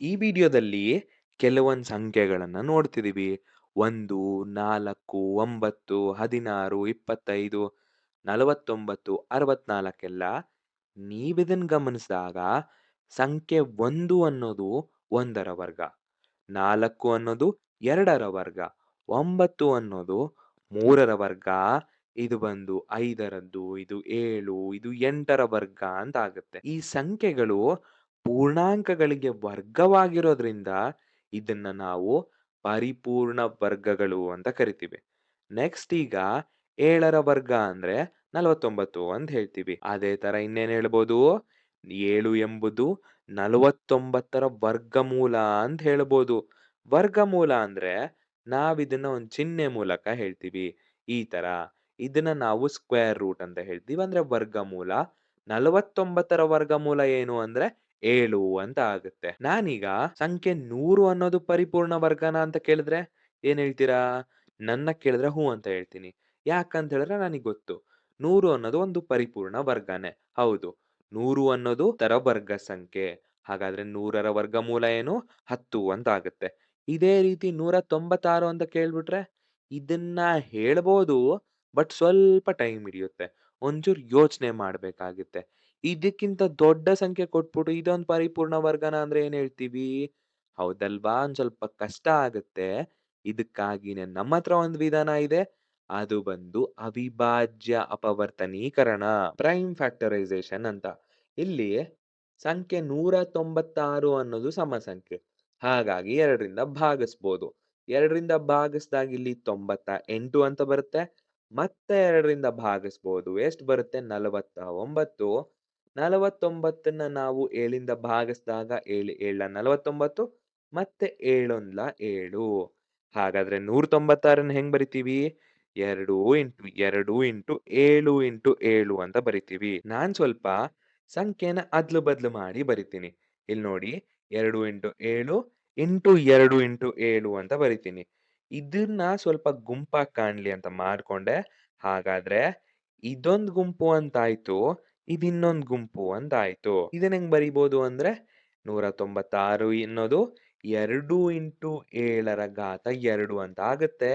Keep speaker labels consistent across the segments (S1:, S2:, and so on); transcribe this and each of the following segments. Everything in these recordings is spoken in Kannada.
S1: ಈ ವಿಡಿಯೋದಲ್ಲಿ ಕೆಲವೊಂದು ಸಂಖ್ಯೆಗಳನ್ನ ನೋಡ್ತಿದೀವಿ. 1, 4, 9, 16, 25, 49, 64 ಎಲ್ಲ. ನೀವಿದನ್ ಗಮನಿಸಿದಾಗ ಸಂಖ್ಯೆ 1 ಅನ್ನೋದು 1ರ ವರ್ಗ, 4 ಅನ್ನೋದು 2ರ ವರ್ಗ, 9 ಅನ್ನೋದು 3ರ ವರ್ಗ, ಇದು ಬಂದು 5ರದ್ದು, ಇದು 7, ಇದು 8ರ ವರ್ಗ ಅಂತ ಆಗುತ್ತೆ. ಈ ಸಂಖ್ಯೆಗಳು ಪೂರ್ಣಾಂಕಗಳಿಗೆ ವರ್ಗವಾಗಿರೋದ್ರಿಂದ ಇದನ್ನ ನಾವು ಪರಿಪೂರ್ಣ ವರ್ಗಗಳು ಅಂತ ಕರಿತೀವಿ. ನೆಕ್ಸ್ಟ್ ಈಗ 7ರ ವರ್ಗ ಅಂದ್ರೆ 49 ಅಂತ ಹೇಳ್ತೀವಿ. ಅದೇ ತರ ಇನ್ನೇನ್ ಹೇಳ್ಬೋದು? 7 ಎಂಬುದು 49ರ ವರ್ಗಮೂಲ ಅಂತ ಹೇಳ್ಬೋದು. ವರ್ಗಮೂಲ ಅಂದ್ರೆ ನಾವಿದನ್ನ ಒಂದ್ ಚಿಹ್ನೆ ಮೂಲಕ ಹೇಳ್ತೀವಿ. ಈ ತರ. ಇದನ್ನ ನಾವು ಸ್ಕ್ವೇರ್ ರೂಟ್ ಅಂತ ಹೇಳ್ತೀವಿ. ಅಂದ್ರೆ ವರ್ಗಮೂಲ. 49ರ ವರ್ಗಮೂಲ ಏನು ಅಂದ್ರೆ 7 ಅಂತ ಆಗುತ್ತೆ. ನಾನೀಗ ಸಂಖ್ಯೆ 100 ಅನ್ನೋದು ಪರಿಪೂರ್ಣ ವರ್ಗನ ಅಂತ ಕೇಳಿದ್ರೆ ಏನ್ ಹೇಳ್ತೀರಾ? ನನ್ನ ಕೇಳಿದ್ರೆ ಹ್ಞೂ ಅಂತ ಹೇಳ್ತೀನಿ. ಯಾಕಂತ ಹೇಳಿದ್ರೆ ನನಗ್ ಗೊತ್ತು. 100 ಅನ್ನೋದು ಒಂದು ಪರಿಪೂರ್ಣ ವರ್ಗನೇ. ಹೌದು. 100 ಅನ್ನೋದು ವರ್ಗ ಸಂಖ್ಯೆ. ಹಾಗಾದ್ರೆ 100ರ ವರ್ಗಮೂಲ ಏನು? 10 ಅಂತ ಆಗುತ್ತೆ. ಇದೇ ರೀತಿ 196 ಅಂತ ಕೇಳ್ಬಿಟ್ರೆ ಇದನ್ನ ಹೇಳ್ಬೋದು. ಬಟ್ ಸ್ವಲ್ಪ ಟೈಮ್ ಹಿಡಿಯುತ್ತೆ. ಒಂಚೂರು ಯೋಚನೆ ಮಾಡ್ಬೇಕಾಗುತ್ತೆ. ಇದಕ್ಕಿಂತ ದೊಡ್ಡ ಸಂಖ್ಯೆ ಕೊಟ್ಬಿಟ್ಟು ಇದೊಂದು ಪರಿಪೂರ್ಣ ವರ್ಗನ ಅಂದ್ರೆ ಏನ್ ಹೇಳ್ತೀವಿ? ಹೌದಲ್ವಾ? ಒಂದ್ ಸ್ವಲ್ಪ ಕಷ್ಟ ಆಗುತ್ತೆ. ಇದಕ್ಕಾಗಿನೇ ನಮ್ಮತ್ರ ಒಂದು ವಿಧಾನ ಇದೆ. ಅದು ಬಂದು ಅವಿಭಾಜ್ಯ ಅಪವರ್ತನೀಕರಣ, ಪ್ರೈಮ್ ಫ್ಯಾಕ್ಟರೈಸೇಷನ್ ಅಂತ. ಇಲ್ಲಿ ಸಂಖ್ಯೆ 196 ಅನ್ನೋದು ಸಮ ಸಂಖ್ಯೆ. ಹಾಗಾಗಿ 2ರಿಂದ ಭಾಗಿಸ್ಬೋದು. 2ರಿಂದ ಭಾಗಿಸ್ದಾಗ ಇಲ್ಲಿ 98 ಅಂತ ಬರುತ್ತೆ. ಮತ್ತೆ 2ರಿಂದ ಭಾಗಿಸ್ಬೋದು. ಎಷ್ಟು ಬರುತ್ತೆ? 49. 49ನ್ನ ನಾವು 7ಯಿಂದ ಭಾಗಿಸಿದಾಗ 7 7 49 ಮತ್ತೆ 7 7. ಹಾಗಾದ್ರೆ 196ನ್ನ ಹೆಂಗ್ ಬರಿತೀವಿ? 2 ಇಂಟು 2 ಇಂಟು 7 ಇಂಟು 7 ಅಂತ ಬರಿತೀವಿ. ನಾನ್ ಸ್ವಲ್ಪ ಸಂಖ್ಯೆನ ಅದ್ಲು ಬದ್ಲು ಮಾಡಿ ಬರಿತೀನಿ. ಇಲ್ಲಿ ನೋಡಿ 2 ಇಂಟು 7 ಇಂಟು 2 ಇಂಟು 7 ಅಂತ ಬರಿತೀನಿ. ಇದನ್ನ ಸ್ವಲ್ಪ ಗುಂಪಾಗಿ ಕಾಣ್ಲಿ ಅಂತ ಮಾಡ್ಕೊಂಡೆ. ಹಾಗಾದ್ರೆ ಇದೊಂದ್ ಗುಂಪು ಅಂತಾಯ್ತು. ಇದಿನ್ನೊಂದ್ ಗುಂಪು ಅಂತಾಯ್ತು. ಇದನ್ನ ಹೆಂಗ್ ಬರಿಬೋದು ಅಂದ್ರೆ 196 ಎನ್ನೋದು 2 ಇಂಟು 7ರ ಘಾತ 2 ಅಂತ ಆಗುತ್ತೆ.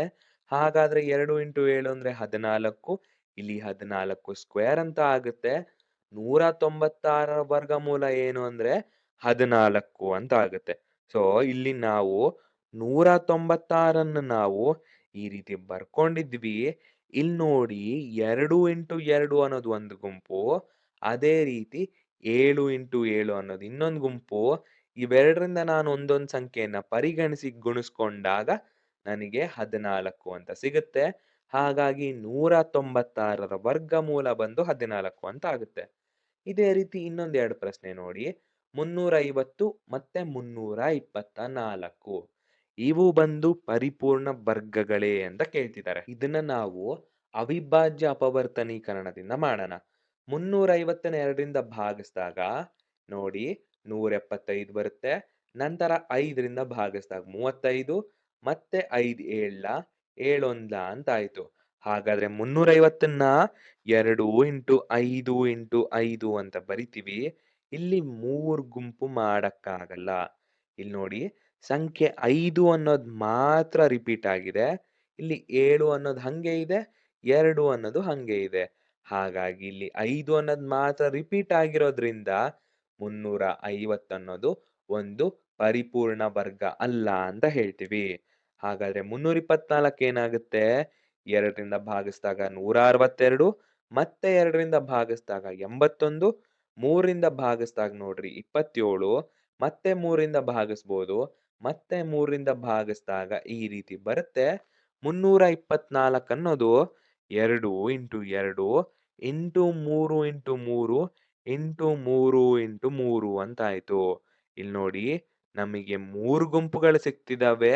S1: ಹಾಗಾದ್ರೆ 2 ಇಂಟು 7 ಅಂದ್ರೆ 14. ಇಲ್ಲಿ 14 ಸ್ಕ್ವೇರ್ ಅಂತ ಆಗುತ್ತೆ. 196ರ ವರ್ಗಮೂಲ ಏನು ಅಂದ್ರೆ 14 ಅಂತ ಆಗುತ್ತೆ. ಸೊ ಇಲ್ಲಿ ನಾವು 196ನ್ನ ನಾವು ಈ ರೀತಿ ಬರ್ಕೊಂಡಿದ್ವಿ. ಇಲ್ ನೋಡಿ 2 ಇಂಟು 2 ಅನ್ನೋದು ಒಂದು ಗುಂಪು. ಅದೇ ರೀತಿ 7 ಇಂಟು 7 ಅನ್ನೋದು ಇನ್ನೊಂದು ಗುಂಪು. ಇವೆರಡರಿಂದ ನಾನು ಒಂದೊಂದು ಸಂಖ್ಯೆಯನ್ನ ಪರಿಗಣಿಸಿ ಗುಣಿಸ್ಕೊಂಡಾಗ ನನಗೆ 14 ಅಂತ ಸಿಗುತ್ತೆ. ಹಾಗಾಗಿ 196ರ ವರ್ಗಮೂಲ ಬಂದು 14 ಅಂತ ಆಗುತ್ತೆ. ಇದೇ ರೀತಿ ಇನ್ನೊಂದ್ 2 ಪ್ರಶ್ನೆ ನೋಡಿ. 350 ಮತ್ತೆ 324. ಇವು ಬಂದು ಪರಿಪೂರ್ಣ ವರ್ಗಗಳೇ ಅಂತ ಕೇಳ್ತಿದ್ದಾರೆ. ಇದನ್ನ ನಾವು ಅವಿಭಾಜ್ಯ ಅಪವರ್ತನೀಕರಣದಿಂದ ಮಾಡೋಣ. 350ನ 2ರಿಂದ ಭಾಗಿಸಿದಾಗ ನೋಡಿ 175 ಬರುತ್ತೆ. ನಂತರ 5ರಿಂದ ಭಾಗಿಸಿದಾಗ 35 ಮತ್ತೆ 5 ಏಳ್ಲ 7 ಒಂದ್ಲ ಅಂತ ಆಯ್ತು. ಹಾಗಾದ್ರೆ 350ನ್ನ 2 ಇಂಟು 5 ಇಂಟು 5 ಅಂತ ಬರಿತೀವಿ. ಇಲ್ಲಿ 3 ಗುಂಪು ಮಾಡಕ್ಕಾಗಲ್ಲ. ಇಲ್ಲಿ ನೋಡಿ ಸಂಖ್ಯೆ 5 ಅನ್ನೋದು ಮಾತ್ರ ರಿಪೀಟ್ ಆಗಿದೆ. ಇಲ್ಲಿ 7 ಅನ್ನೋದು ಹಂಗೆ ಇದೆ. 2 ಅನ್ನೋದು ಹಂಗೆ ಇದೆ. ಹಾಗಾಗಿ ಇಲ್ಲಿ 5 ಅನ್ನೋದು ಮಾತ್ರ ರಿಪೀಟ್ ಆಗಿರೋದ್ರಿಂದ 350 ಅನ್ನೋದು ಒಂದು ಪರಿಪೂರ್ಣ ವರ್ಗ ಅಲ್ಲ ಅಂತ ಹೇಳ್ತೀವಿ. ಹಾಗಾದ್ರೆ 324 ಏನಾಗುತ್ತೆ? 2ರಿಂದ ಭಾಗಿಸಿದಾಗ 162 ಮತ್ತೆ 2ರಿಂದ ಭಾಗಿಸಿದಾಗ 81 3ರಿಂದ ಭಾಗಿಸಿದಾಗ ನೋಡ್ರಿ 27 ಮತ್ತೆ 3ರಿಂದ ಭಾಗಿಸ್ಬೋದು. ಮತ್ತೆ 3ರಿಂದ ಭಾಗಿಸಿದಾಗ ಈ ರೀತಿ ಬರುತ್ತೆ. 324 ಅನ್ನೋದು 2 into 2 into 3 into 3 into 3 into 3 ಅಂತಾಯ್ತು. ಇಲ್ಲಿ ನೋಡಿ ನಮಗೆ 3 ಗುಂಪುಗಳು ಸಿಕ್ತಿದಾವೆ.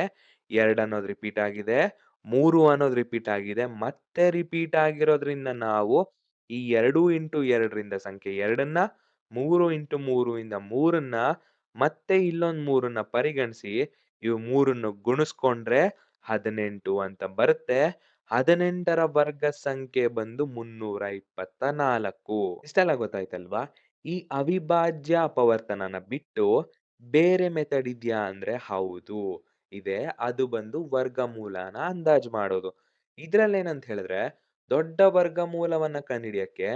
S1: 2 ಅನ್ನೋದು ರಿಪೀಟ್ ಆಗಿದೆ. 3 ಅನ್ನೋದು ರಿಪೀಟ್ ಆಗಿದೆ. ಮತ್ತೆ ರಿಪೀಟ್ ಆಗಿರೋದ್ರಿಂದ ನಾವು ಈ 2 ಇಂಟು 2ರಿಂದ ಸಂಖ್ಯೆ 2ನ್ನ 3 ಇಂಟು 3 ಇಂದ 3ನ್ನ ಮತ್ತೆ ಇಲ್ಲೊಂದ್ 3ನ್ನ ಪರಿಗಣಿಸಿ ಇವು 3ನ್ನು ಗುಣಿಸ್ಕೊಂಡ್ರೆ 18 ಅಂತ ಬರುತ್ತೆ. 18ರ ವರ್ಗ ಸಂಖ್ಯೆ ಬಂದು 324. ಇಷ್ಟೆಲ್ಲ ಗೊತ್ತಾಯ್ತಲ್ವಾ? ಈ ಅವಿಭಾಜ್ಯ ಅಪವರ್ತನನ ಬಿಟ್ಟು ಬೇರೆ ಮೆಥಡ್ ಇದ್ಯಾ ಅಂದ್ರೆ ಹೌದು, ಇದೆ. ಅದು ಬಂದು ವರ್ಗಮೂಲನ ಅಂದಾಜು ಮಾಡೋದು. ಇದ್ರಲ್ಲೇನಂತ ಹೇಳಿದ್ರೆ, ದೊಡ್ಡ ವರ್ಗಮೂಲವನ್ನ ಕಂಡುಹಿಡಿಯಕ್ಕೆ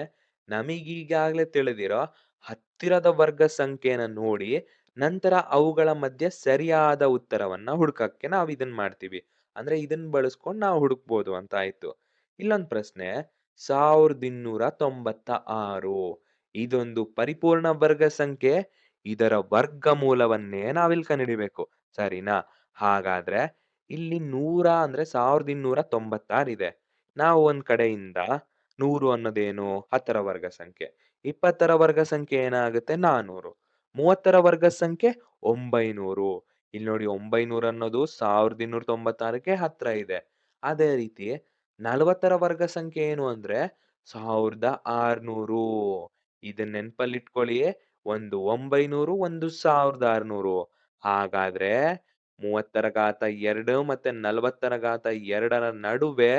S1: ನಮಿಗೀಗಾಗ್ಲೇ ತಿಳಿದಿರೋ ಹತ್ತಿರದ ವರ್ಗ ಸಂಖ್ಯೆನ ನೋಡಿ, ನಂತರ ಅವುಗಳ ಮಧ್ಯೆ ಸರಿಯಾದ ಉತ್ತರವನ್ನ ಹುಡುಕಕ್ಕೆ ನಾವಿದನ್ ಮಾಡ್ತೀವಿ. ಅಂದ್ರೆ ಇದನ್ ಬಳಸ್ಕೊಂಡ್ ನಾವು ಹುಡುಕ್ಬೋದು ಅಂತ ಆಯ್ತು. ಇಲ್ಲೊಂದ್ ಪ್ರಶ್ನೆ 1296 ಇದೊಂದು ಪರಿಪೂರ್ಣ ವರ್ಗ ಸಂಖ್ಯೆ. ಇದರ ವರ್ಗಮೂಲವನ್ನೇ ನಾವಿಲ್ಲಿ ಕಂಡುಹಿಡಿಬೇಕು. ಸರಿನಾ? ಹಾಗಾದ್ರೆ ಇಲ್ಲಿ 100 ಅಂದ್ರೆ 1296 ಇದೆ. ನಾವು ಒಂದ್ ಕಡೆಯಿಂದ 100 ಅನ್ನೋದೇನು 10ರ ವರ್ಗ ಸಂಖ್ಯೆ. 20ರ ವರ್ಗ ಸಂಖ್ಯೆ ಏನಾಗುತ್ತೆ 400. 30ರ ವರ್ಗ ಸಂಖ್ಯೆ 900. ಇಲ್ಲಿ ನೋಡಿ 900 ಅನ್ನೋದು 1296ಕ್ಕೆ ಹತ್ರ ಇದೆ. ಅದೇ ರೀತಿ 40ರ ವರ್ಗ ಸಂಖ್ಯೆ ಏನು ಅಂದ್ರೆ 1600. ಇದನ್ನ ನೆನಪಲ್ಲಿಟ್ಕೊಳ್ಳಿ. ಒಂದು 900 ಒಂದು 1600. ಹಾಗಾದ್ರೆ 30ರ ಘಾತ 2 ಮತ್ತೆ 40ರ ಘಾತ 2ರ ನಡುವೆ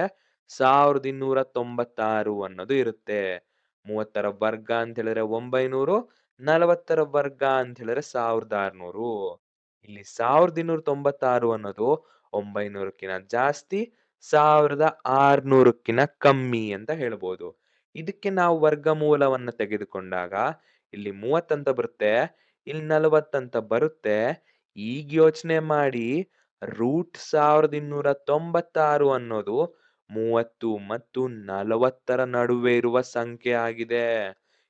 S1: 1296 ಅನ್ನೋದು ಇರುತ್ತೆ. 30ರ ವರ್ಗ ಅಂತ ಹೇಳಿದ್ರೆ 900, 40ರ ವರ್ಗ ಅಂತ ಹೇಳಿದ್ರೆ 1600. ಇಲ್ಲಿ 1296 ಅನ್ನೋದು 900ಕ್ಕಿಂತ ಜಾಸ್ತಿ, 1600ಕ್ಕಿಂತ ಕಮ್ಮಿ ಅಂತ ಹೇಳ್ಬೋದು. ಇದಕ್ಕೆ ನಾವು ವರ್ಗಮೂಲವನ್ನ ತೆಗೆದುಕೊಂಡಾಗ ಇಲ್ಲಿ 30 ಅಂತ ಬರುತ್ತೆ, ಇಲ್ಲಿ 40 ಅಂತ ಬರುತ್ತೆ. ಈಗ ಯೋಚನೆ ಮಾಡಿ √1296 ಅನ್ನೋದು 30 ಮತ್ತು 40ರ ನಡುವೆ ಇರುವ ಸಂಖ್ಯೆ ಆಗಿದೆ.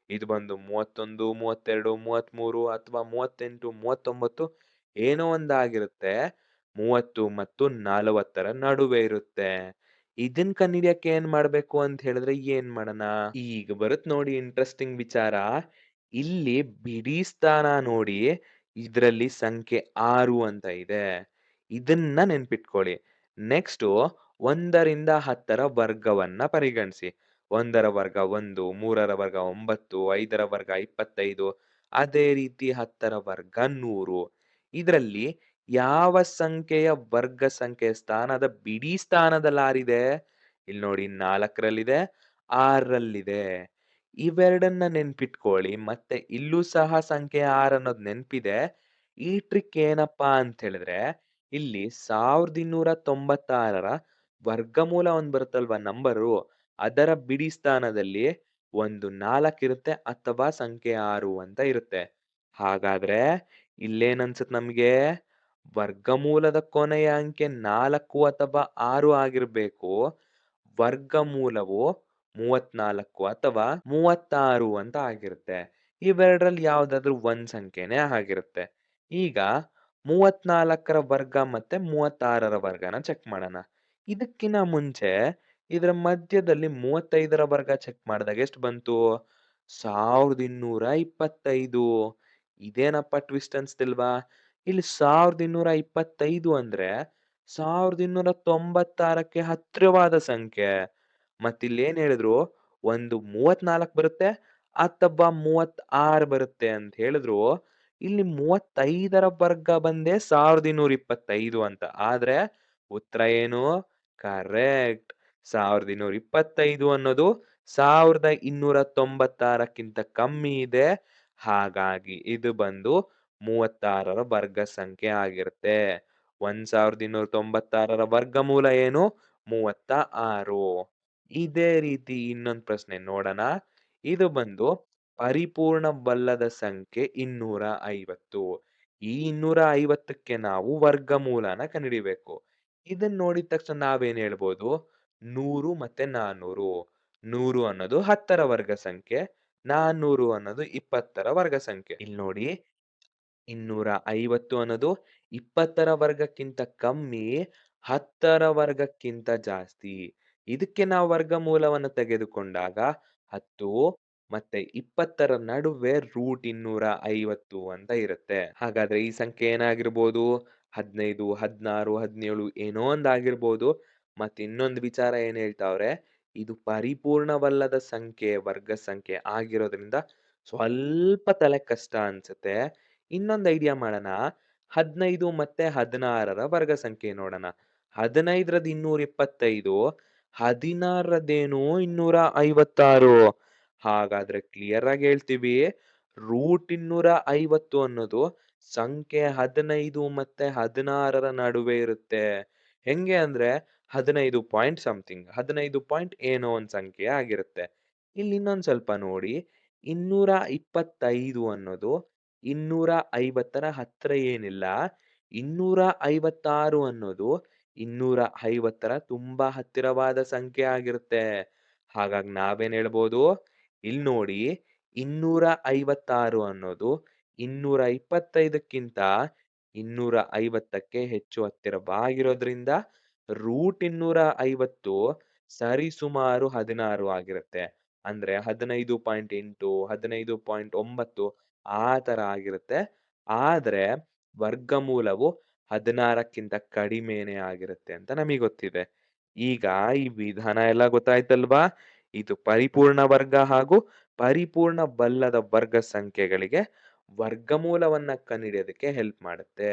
S1: ಇದು ಬಂದು 31, 32, 33 ಅಥವಾ 38, 39 ಏನೋ ಒಂದಾಗಿರುತ್ತೆ. 30 ಮತ್ತು 40ರ ನಡುವೆ ಇರುತ್ತೆ. ಇದನ್ ಕಂಡುಹಿಡಿಯಕ್ಕೆ ಏನ್ ಮಾಡ್ಬೇಕು ಅಂತ ಹೇಳಿದ್ರೆ ಏನ್ ಮಾಡಣ? ಈಗ ಬರುತ್ ನೋಡಿ ಇಂಟ್ರೆಸ್ಟಿಂಗ್ ವಿಚಾರ. ಇಲ್ಲಿ ಬಿಡಿ ಸ್ಥಾನ ನೋಡಿ, ಇದ್ರಲ್ಲಿ ಸಂಖ್ಯೆ 6 ಅಂತ ಇದೆ. ಇದನ್ನ ನೆನ್ಪಿಟ್ಕೊಳ್ಳಿ. ನೆಕ್ಸ್ಟು 1ರಿಂದ 10ರ ವರ್ಗವನ್ನ ಪರಿಗಣಿಸಿ. 1ರ ವರ್ಗ 1, 3ರ ವರ್ಗ 9, 5ರ ವರ್ಗ 25, ಅದೇ ರೀತಿ 10ರ ವರ್ಗ 100. ಇದ್ರಲ್ಲಿ ಯಾವ ಸಂಖ್ಯೆಯ ವರ್ಗ ಸಂಖ್ಯೆಯ ಸ್ಥಾನದ ಬಿಡಿ ಸ್ಥಾನದಲ್ಲಾರಿದೆ? ಇಲ್ಲಿ ನೋಡಿ 4ರಲ್ಲಿದೆ, 6ರಲ್ಲಿದೆ. ಇವೆರಡನ್ನ ನೆನ್ಪಿಟ್ಕೊಳ್ಳಿ. ಮತ್ತೆ ಇಲ್ಲೂ ಸಹ ಸಂಖ್ಯೆ 6 ಅನ್ನೋದ್ ನೆನ್ಪಿದೆ. ಈ ಟ್ರಿಕ್ ಏನಪ್ಪಾ ಅಂತ ಹೇಳಿದ್ರೆ, ಇಲ್ಲಿ 1296ರ ವರ್ಗಮೂಲ ಒಂದ್ ಬರುತ್ತಲ್ವಾ ನಂಬರು, ಅದರ ಬಿಡಿ ಸ್ಥಾನದಲ್ಲಿ ಒಂದು 4 ಇರುತ್ತೆ ಅಥವಾ ಸಂಖ್ಯೆ 6 ಅಂತ ಇರುತ್ತೆ. ಹಾಗಾದ್ರೆ ಇಲ್ಲೇನನ್ಸುತ್ತೆ ನಮ್ಗೆ? ವರ್ಗಮೂಲದ ಕೊನೆಯ ಅಂಕೆ 4 ಅಥವಾ 6 ಆಗಿರ್ಬೇಕು. ವರ್ಗಮೂಲವು 34 ಅಥವಾ 36 ಅಂತ ಆಗಿರುತ್ತೆ. ಇವೆರಡ್ರಲ್ಲಿ ಯಾವ್ದಾದ್ರು ಒಂದ್ ಸಂಖ್ಯೆನೇ ಆಗಿರುತ್ತೆ. ಈಗ 34ರ ವರ್ಗ ಮತ್ತೆ 36ರ ವರ್ಗನ ಚೆಕ್ ಮಾಡೋಣ. ಇದಕ್ಕಿನ್ನ ಮುಂಚೆ ಇದರ ಮಧ್ಯದಲ್ಲಿ 35ರ ವರ್ಗ ಚೆಕ್ ಮಾಡಿದಾಗ ಎಷ್ಟು ಬಂತು? 1225. ಇದೇನಪ್ಪಾ ಟ್ವಿಸ್ಟ್ ಅನ್ಸ್ತಿಲ್ವಾ? ಇಲ್ಲಿ 1225 ಅಂದ್ರೆ 1296ಕ್ಕೆ ಹತ್ತಿರವಾದ ಸಂಖ್ಯೆ. ಮತ್ತಿಲ್ಲೇನ್ ಹೇಳಿದ್ರು? ಒಂದು 34 ಬರುತ್ತೆ ಅಥವಾ 36 ಬರುತ್ತೆ ಅಂತ ಹೇಳಿದ್ರು. ಇಲ್ಲಿ 35ರ ವರ್ಗ ಬಂದೇ 1225 ಅಂತ. ಆದ್ರೆ ಉತ್ತರ ಏನು? ಕರೆಕ್ಟ್. 1225 ಅನ್ನೋದು 1296ಕ್ಕಿಂತ ಕಮ್ಮಿ ಇದೆ. ಹಾಗಾಗಿ ಇದು ಬಂದು 36ರ ವರ್ಗ ಸಂಖ್ಯೆ ಆಗಿರುತ್ತೆ. 1296ರ ವರ್ಗಮೂಲ ಏನು? 36. ಇದೇ ರೀತಿ ಇನ್ನೊಂದ್ ಪ್ರಶ್ನೆ ನೋಡೋಣ. ಇದು ಬಂದು ಪರಿಪೂರ್ಣವಲ್ಲದ ಸಂಖ್ಯೆ 250. ಈ 250ಕ್ಕೆ ನಾವು ವರ್ಗಮೂಲನ ಕಂಡುಹಿಡಿಬೇಕು. ಇದನ್ನ ನೋಡಿದ ತಕ್ಷಣ ನಾವೇನ್ ಹೇಳ್ಬೋದು? 100 ಮತ್ತೆ 400. 100 ಅನ್ನೋದು 10ರ ವರ್ಗ ಸಂಖ್ಯೆ. 400 ಅನ್ನೋದು 20ರ ವರ್ಗ ಸಂಖ್ಯೆ. ಇಲ್ಲಿ ನೋಡಿ 250 ಅನ್ನೋದು 20ರ ವರ್ಗಕ್ಕಿಂತ ಕಮ್ಮಿ, 10ರ ವರ್ಗಕ್ಕಿಂತ ಜಾಸ್ತಿ. ಇದಕ್ಕೆ ನಾವು ವರ್ಗಮೂಲವನ್ನು ತೆಗೆದುಕೊಂಡಾಗ 10 ಮತ್ತೆ 20ರ ನಡುವೆ √250 ಅಂತ ಇರುತ್ತೆ. ಹಾಗಾದ್ರೆ ಈ ಸಂಖ್ಯೆ ಏನಾಗಿರ್ಬೋದು? 15, 16, 17 ಏನೋ ಒಂದಾಗಿರ್ಬೋದು. ಮತ್ತೆ ಇನ್ನೊಂದು ವಿಚಾರ ಏನ್ ಹೇಳ್ತಾವ್ರೆ? ಇದು ಪರಿಪೂರ್ಣವಲ್ಲದ ಸಂಖ್ಯೆ, ವರ್ಗ ಸಂಖ್ಯೆ ಆಗಿರೋದ್ರಿಂದ ಸ್ವಲ್ಪ ತಲೆ ಕಷ್ಟ ಅನ್ಸುತ್ತೆ. ಇನ್ನೊಂದ್ ಐಡಿಯಾ ಮಾಡೋಣ. 15 ಮತ್ತೆ 16ರ ವರ್ಗ ಸಂಖ್ಯೆ ನೋಡೋಣ. 15ರದ್ದು 225, 16ರದ್ದೇನು 256. ಹಾಗಾದ್ರೆ ಕ್ಲಿಯರ್ ಆಗಿ ಹೇಳ್ತೀವಿ, √250 ಅನ್ನೋದು ಸಂಖ್ಯೆ 15 ಮತ್ತೆ 16ರ ನಡುವೆ ಇರುತ್ತೆ. ಹೆಂಗೆ ಅಂದ್ರೆ 15 ಪಾಯಿಂಟ್ ಸಮಥಿಂಗ್ 15 ಪಾಯಿಂಟ್ ಏನೋ ಒಂದ್ ಸಂಖ್ಯೆ ಆಗಿರುತ್ತೆ. ಇಲ್ಲಿ ಇನ್ನೊಂದ್ ಸ್ವಲ್ಪ ನೋಡಿ 225 ಅನ್ನೋದು 250ರ ಹತ್ರ ಏನಿಲ್ಲ. 256 ಅನ್ನೋದು 250ರ ತುಂಬಾ ಹತ್ತಿರವಾದ ಸಂಖ್ಯೆ ಆಗಿರುತ್ತೆ. ಹಾಗಾಗಿ ನಾವೇನ್ ಹೇಳ್ಬೋದು? ಇಲ್ ನೋಡಿ 256 ಅನ್ನೋದು 225ಕ್ಕಿಂತ 250ಕ್ಕೆ ಹೆಚ್ಚು ಹತ್ತಿರವಾಗಿರೋದ್ರಿಂದ √250 ಸರಿಸುಮಾರು 16 ಆಗಿರುತ್ತೆ. ಅಂದ್ರೆ 15.8, 15.9 ಆ ತರ ಆಗಿರುತ್ತೆ. ಆದ್ರೆ ವರ್ಗಮೂಲವು 16ಕ್ಕಿಂತ ಕಡಿಮೆನೇ ಆಗಿರುತ್ತೆ ಅಂತ ನಮಿಗ್ ಗೊತ್ತಿದೆ. ಈಗ ಈ ವಿಧಾನ ಎಲ್ಲ ಗೊತ್ತಾಯ್ತಲ್ವಾ? ಇದು ಪರಿಪೂರ್ಣ ವರ್ಗ ಹಾಗೂ ಪರಿಪೂರ್ಣವಲ್ಲದ ವರ್ಗ ಸಂಖ್ಯೆಗಳಿಗೆ ವರ್ಗಮೂಲವನ್ನ ಕಂಡಿಡಿಯೋದಕ್ಕೆ ಹೆಲ್ಪ್ ಮಾಡುತ್ತೆ.